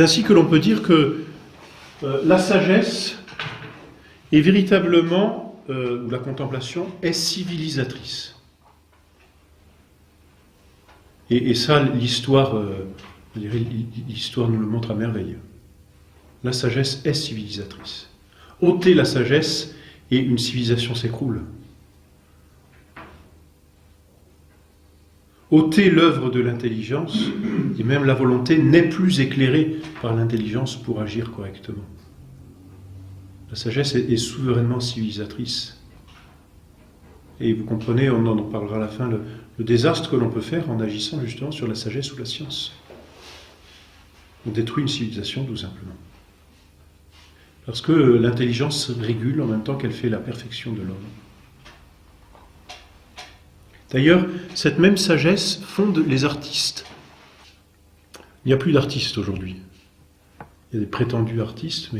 ainsi que l'on peut dire que la sagesse est véritablement, ou la contemplation, est civilisatrice. Et ça, l'histoire nous le montre à merveille. La sagesse est civilisatrice. Ôter la sagesse et une civilisation s'écroule. Ôter l'œuvre de l'intelligence, et même la volonté, n'est plus éclairée par l'intelligence pour agir correctement. La sagesse est souverainement civilisatrice. Et vous comprenez, on en parlera à la fin, le désastre que l'on peut faire en agissant justement sur la sagesse ou la science. On détruit une civilisation tout simplement. Parce que l'intelligence régule en même temps qu'elle fait la perfection de l'homme. D'ailleurs, cette même sagesse fonde les artistes. Il n'y a plus d'artistes aujourd'hui. Il y a des prétendus artistes,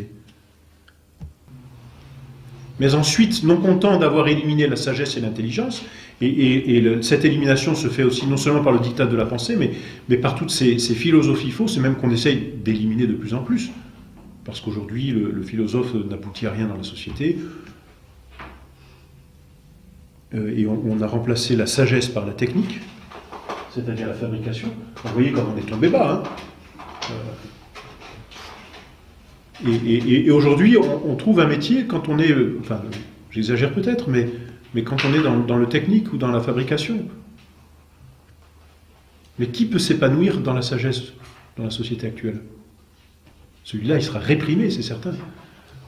mais ensuite, non content d'avoir éliminé la sagesse et l'intelligence, cette élimination se fait aussi non seulement par le diktat de la pensée, mais par toutes ces philosophies fausses, et même qu'on essaye d'éliminer de plus en plus. Parce qu'aujourd'hui, le philosophe n'aboutit à rien dans la société. Et on a remplacé la sagesse par la technique, c'est-à-dire la fabrication. Vous voyez comme on est tombé bas. Et aujourd'hui, on trouve un métier quand on est, enfin, j'exagère peut-être, mais quand on est dans le technique ou dans la fabrication. Mais qui peut s'épanouir dans la sagesse dans la société actuelle? Celui-là, il sera réprimé, c'est certain.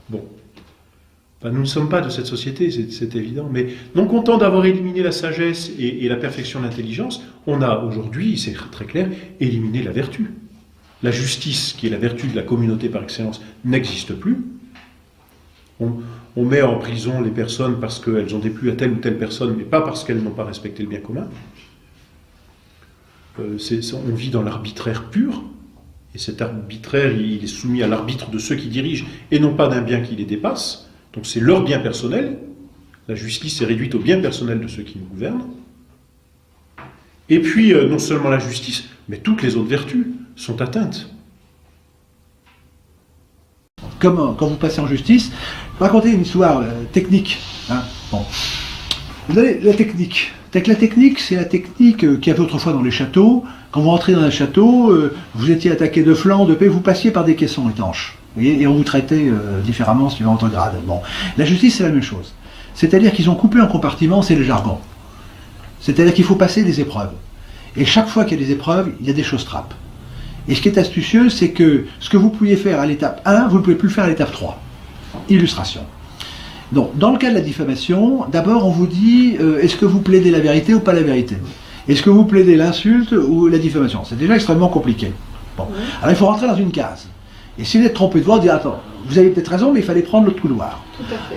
Bon. Enfin, nous ne sommes pas de cette société, c'est évident, mais non content d'avoir éliminé la sagesse et la perfection de l'intelligence, on a aujourd'hui, c'est très clair, éliminé la vertu. La justice, qui est la vertu de la communauté par excellence, n'existe plus. On met en prison les personnes parce qu'elles ont déplu à telle ou telle personne, mais pas parce qu'elles n'ont pas respecté le bien commun. On vit dans l'arbitraire pur, et cet arbitraire, il est soumis à l'arbitre de ceux qui dirigent, et non pas d'un bien qui les dépasse. Donc c'est leur bien personnel. La justice est réduite au bien personnel de ceux qui nous gouvernent. Et puis, non seulement la justice, mais toutes les autres vertus sont atteintes. Quand vous passez en justice, racontez une histoire technique. Bon. Vous avez la technique. La technique, c'est la technique qu'il y avait autrefois dans les châteaux. Quand vous rentrez dans un château, vous étiez attaqué de flanc, de paix, vous passiez par des caissons étanches. Vous voyez, et on vous traitait différemment suivant votre grade. Bon. La justice, c'est la même chose. C'est-à-dire qu'ils ont coupé un compartiment, c'est le jargon. C'est-à-dire qu'il faut passer des épreuves. Et chaque fois qu'il y a des épreuves, il y a des choses trappes. Et ce qui est astucieux, c'est que ce que vous pouviez faire à l'étape 1, vous ne pouvez plus le faire à l'étape 3. Illustration. Donc, dans le cas de la diffamation, d'abord on vous dit, est-ce que vous plaidez la vérité ou pas la vérité? Est-ce que vous plaidez l'insulte ou la diffamation? C'est déjà extrêmement compliqué. Bon. Alors il faut rentrer dans une case. Et si vous êtes trompé de voix, on dit, attends, vous avez peut-être raison, mais il fallait prendre l'autre couloir.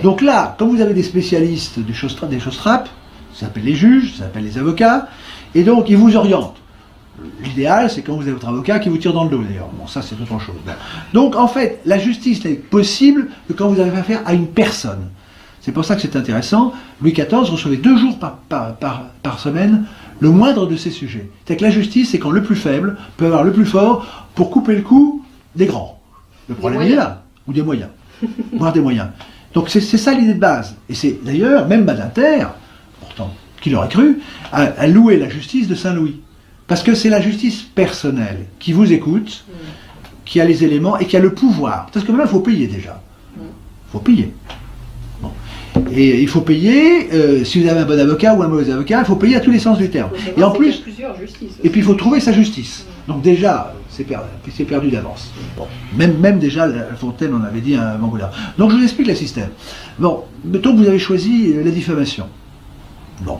Donc là, comme vous avez des spécialistes des choses trappes, ça s'appelle les juges, ça s'appelle les avocats, et donc ils vous orientent. L'idéal, c'est quand vous avez votre avocat qui vous tire dans le dos, d'ailleurs. Bon, ça, c'est autre chose. Donc, en fait, la justice n'est possible que quand vous avez affaire à une personne. C'est pour ça que c'est intéressant. Louis XIV recevait 2 jours par semaine le moindre de ces sujets. C'est que la justice, c'est quand le plus faible peut avoir le plus fort pour couper le cou des grands. Le problème est là. Ou des moyens. Voire des moyens. Donc, c'est ça l'idée de base. Et c'est d'ailleurs, même Badinter, pourtant, qui l'aurait cru, a loué la justice de Saint-Louis. Parce que c'est la justice personnelle qui vous écoute, qui a les éléments et qui a le pouvoir. Parce que maintenant, il faut payer déjà. Il faut payer. Bon. Et il faut payer, si vous avez un bon avocat ou un mauvais avocat, il faut payer à tous les sens du terme. Et en plus, et puis il faut trouver sa justice. Donc déjà, c'est perdu d'avance. Bon. Même déjà, La Fontaine, on avait dit un Mangoulard. Donc je vous explique le système. Bon, mettons que vous avez choisi la diffamation. Bon.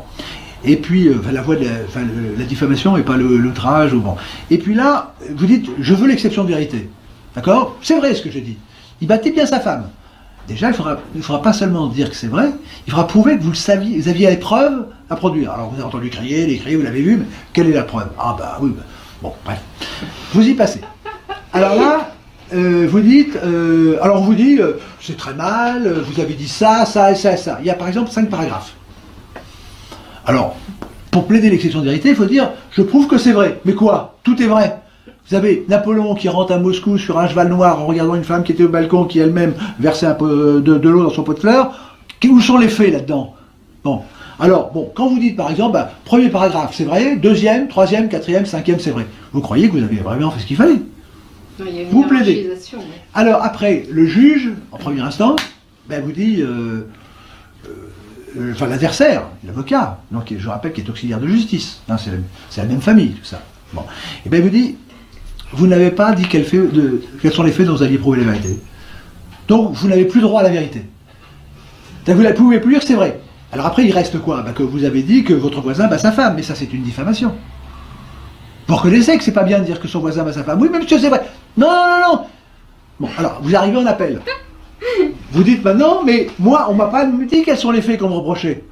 Et puis, la diffamation et pas l'outrage. Bon. Et puis là, vous dites, je veux l'exception de vérité. D'accord? C'est vrai ce que j'ai dit. Il battait bien sa femme. Déjà, il ne faudra pas seulement dire que c'est vrai, il faudra prouver que vous le saviez, vous aviez les preuves à produire. Alors vous avez entendu crier, les cris, vous l'avez vu, mais quelle est la preuve? Ah bah oui, bon, bref. Vous y passez. Alors là, vous dites, alors on vous dit, c'est très mal, vous avez dit ça, ça et ça et ça. Il y a par exemple 5 paragraphes. Alors, pour plaider l'exception de vérité, il faut dire, je prouve que c'est vrai. Mais quoi? Tout est vrai. Vous avez Napoléon qui rentre à Moscou sur un cheval noir en regardant une femme qui était au balcon, qui elle-même versait un peu de l'eau dans son pot de fleurs. Où sont les faits là-dedans? Bon. Alors, bon, quand vous dites par exemple, bah, premier paragraphe, c'est vrai, deuxième, troisième, quatrième, cinquième, c'est vrai. Vous croyez que vous avez vraiment fait ce qu'il fallait? Non, il y a une vous plaidez. hiérarchisation, oui. Alors après, le juge, en première instance, ben, vous dit, enfin l'adversaire, l'avocat, donc je rappelle qu'il est auxiliaire de justice, hein, c'est la même famille, tout ça. Bon. Et bien il vous dit, vous n'avez pas dit quels sont les faits dont vous aviez prouvé la vérité. Donc vous n'avez plus droit à la vérité. Donc, vous ne pouvez plus dire que c'est vrai. Alors après, il reste quoi? Ben, que vous avez dit que votre voisin bat sa femme, mais ça c'est une diffamation. Vous reconnaissez que c'est pas bien de dire que son voisin bat sa femme. Oui, mais monsieur, c'est vrai. Non, non, non, non. Bon, alors, vous arrivez en appel. Vous dites maintenant, mais moi, on m'a pas dit quels sont les faits qu'on me reprochait.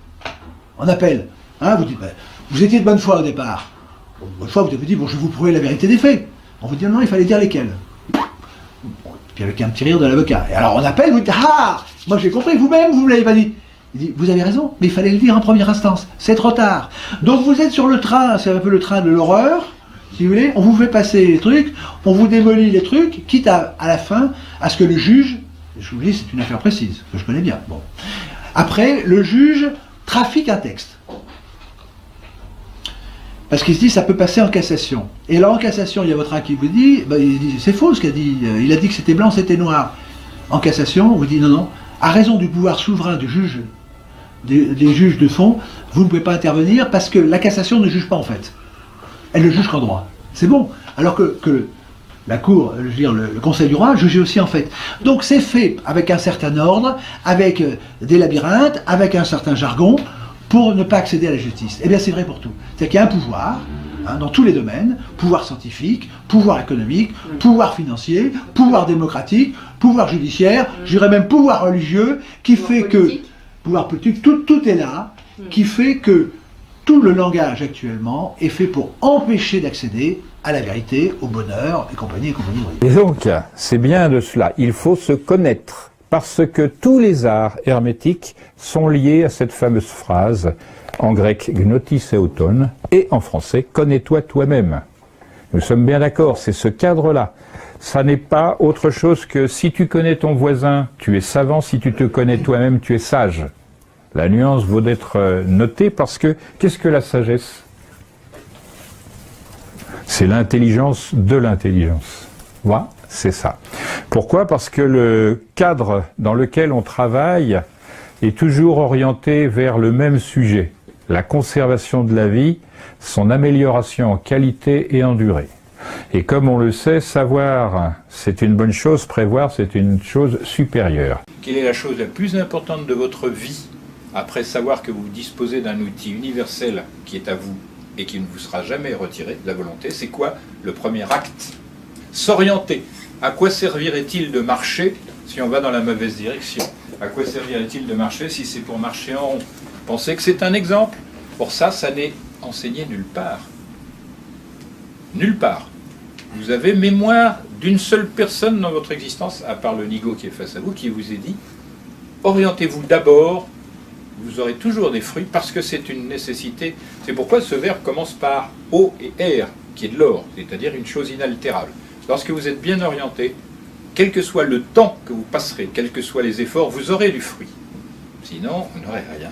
En appel. Hein, vous dites, ben, vous étiez de bonne foi au départ. Bon, bonne foi, vous avez dit, bon, je vais vous prouver la vérité des faits. On vous dit, non, il fallait dire lesquels. Bon, puis avec un petit rire de l'avocat. Et alors, on appelle, vous dites, ah, moi j'ai compris, vous-même, vous ne l'avez pas dit. Il dit, vous avez raison, mais il fallait le dire en première instance. C'est trop tard. Donc vous êtes sur le train, c'est un peu le train de l'horreur. Si vous voulez, on vous fait passer les trucs, on vous démolit les trucs, quitte à la fin, à ce que le juge, je vous dis, c'est une affaire précise, que je connais bien. Bon. Après, le juge trafique un texte. Parce qu'il se dit, ça peut passer en cassation. Et là, en cassation, il y a votre qui vous dit, ben, il dit c'est faux ce qu'il a dit. Il a dit que c'était blanc, c'était noir. En cassation, on vous dit, non, non, à raison du pouvoir souverain du juge, des juges de fond, vous ne pouvez pas intervenir parce que la cassation ne juge pas en fait. Elle ne juge qu'en droit. C'est bon. Alors que la Cour, je veux dire, le Conseil du roi, juge aussi en fait. Donc c'est fait avec un certain ordre, avec des labyrinthes, avec un certain jargon, pour ne pas accéder à la justice. Eh bien c'est vrai pour tout. C'est-à-dire qu'il y a un pouvoir, hein, dans tous les domaines, pouvoir scientifique, pouvoir économique, pouvoir financier, pouvoir démocratique, pouvoir judiciaire, je dirais même pouvoir religieux, qui fait que... Pouvoir politique, tout est là, qui fait que tout le langage actuellement est fait pour empêcher d'accéder à la vérité, au bonheur, et compagnie, et compagnie. Et donc, c'est bien de cela. Il faut se connaître, parce que tous les arts hermétiques sont liés à cette fameuse phrase, en grec gnotis auton, et en français, connais-toi toi-même. Nous sommes bien d'accord, c'est ce cadre-là. Ça n'est pas autre chose que si tu connais ton voisin, tu es savant, si tu te connais toi-même, tu es sage. La nuance vaut d'être notée parce que, qu'est-ce que la sagesse? C'est l'intelligence de l'intelligence. Voilà, c'est ça. Pourquoi? Parce que le cadre dans lequel on travaille est toujours orienté vers le même sujet, la conservation de la vie, son amélioration en qualité et en durée. Et comme on le sait, savoir, c'est une bonne chose, prévoir, c'est une chose supérieure. Quelle est la chose la plus importante de votre vie, après savoir que vous disposez d'un outil universel qui est à vous et qui ne vous sera jamais retiré, la volonté? C'est quoi le premier acte? S'orienter. À quoi servirait-il de marcher si on va dans la mauvaise direction? À quoi servirait-il de marcher si c'est pour marcher en rond? Pensez que c'est un exemple. Pour ça, ça n'est enseigné nulle part. Nulle part. Vous avez mémoire d'une seule personne dans votre existence, à part le nigo qui est face à vous, qui vous est dit, orientez-vous d'abord, vous aurez toujours des fruits, parce que c'est une nécessité. C'est pourquoi ce verbe commence par O et R, qui est de l'or, c'est-à-dire une chose inaltérable. Lorsque vous êtes bien orienté, quel que soit le temps que vous passerez, quels que soient les efforts, vous aurez du fruit. Sinon, vous n'aurez rien.